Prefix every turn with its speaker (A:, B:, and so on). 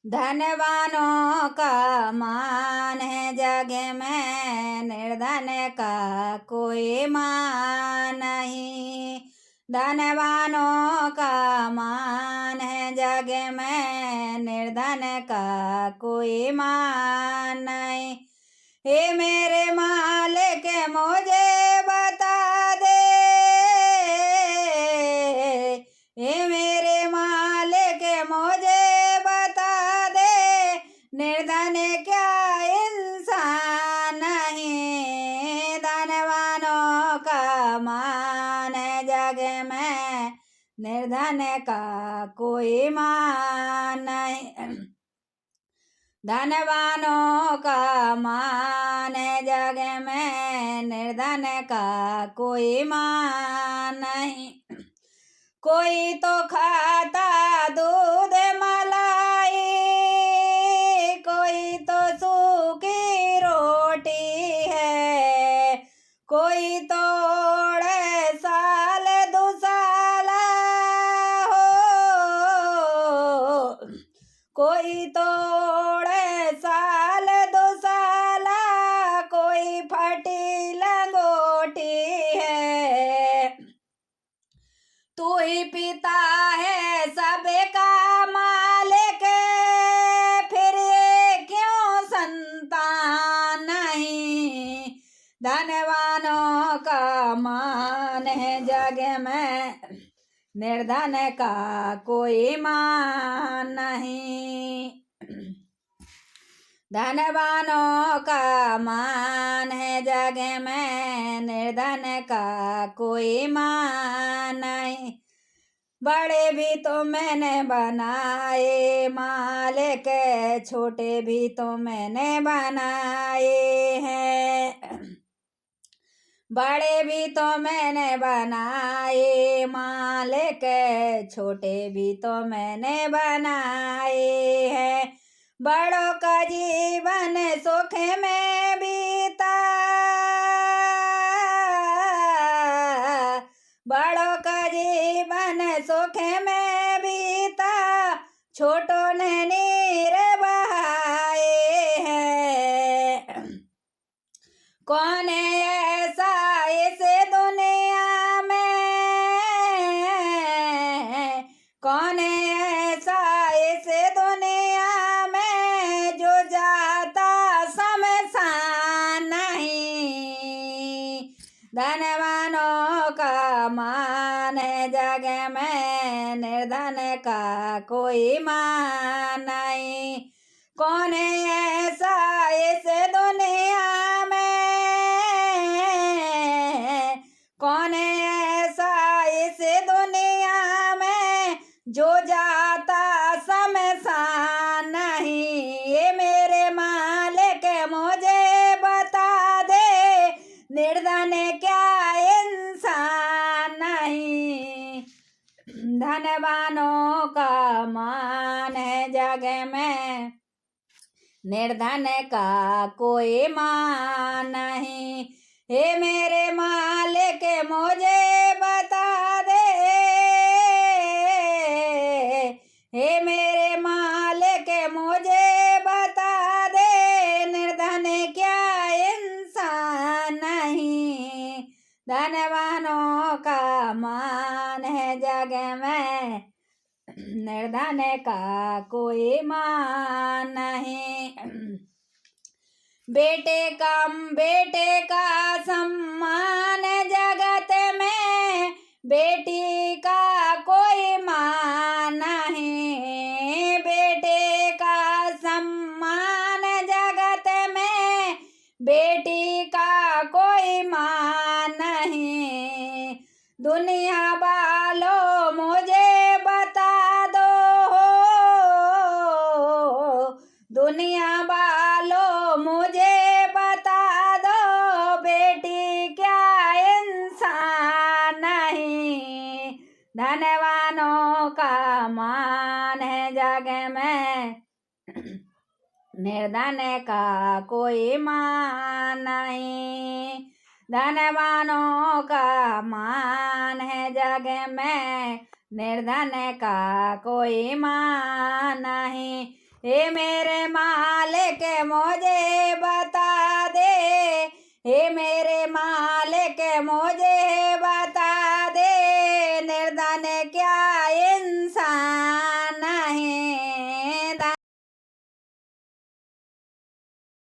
A: धनवानों का मान है जग में, निर्धन का कोई मान नहीं। धनवानों का मान है जग में, निर्धन का कोई मान नहीं। हे मेरे मालिक मुझे बता दे, हे मेरे मालिक मुझे बता दे, निर्धन क्या इंसान नहीं। धनवानों का मान है जग में, निर्धन का कोई मान नहीं। धनवानों का मान है जग में, निर्धन का कोई मान नहीं। कोई तो खाता दूध मलाई, कोई तो सूखी रोटी है, कोई तोड़े साल दुसाला हो, कोई तोड़े साल दुसाला, कोई फटी लंगोटी है। तू ही पिता है सबका मालिक, फिर ये क्यों संतान नहीं। धनवानों का मान है जग में, निर्धन का कोई मान नहीं। धनवानों का मान है जग में, निर्धन का कोई मान नहीं। बड़े भी तो मैंने बनाए मालिक, छोटे भी तो मैंने बनाए हैं। बड़े भी तो मैंने बनाए मालिक, छोटे भी तो मैंने बनाए हैं। बड़ों का जीवन सुख में बीता, बड़ों का जीवन सुख में बीता, छोटों ने नीर बहाए हैं। कौन है ऐसा इस दुनिया में, कौन है ऐसा इस दुनिया में, जो जाता शमशान नहीं। धनवानों का मान है जग में, निर्धन का कोई मान नहीं। कौन है ऐसा इस दुनिया में, कौन है ऐसा इस दुनिया में, जो जाता शमशान नहीं। ये मेरे मालिक मुझे बता दे, निर्धन क्या इंसान नहीं। धनवानों का मान है जग में, निर्धन का कोई मान नहीं। हे मेरे मालिक मुझे बता दे, हे मेरे मालिक मुझे बता दे, निर्धन क्या इंसान नहीं। धनवानों का मान है जग में, निर्धन का कोई मान नहीं। बेटे का सम्मान जगत में, बेटी का कोई मान नहीं। बेटे का सम्मान जगत में, बेटी का कोई मान नहीं। दुनिया वालों मुझे बता दो, दुनिया वालों मुझे बता दो, बेटी क्या इंसान नहीं। धनवानों का मान है जग में, निर्धन का कोई मान नहीं। धनवानों का मान है जग में, निर्धन का कोई मान नहीं। हे मेरे मालिक मुझे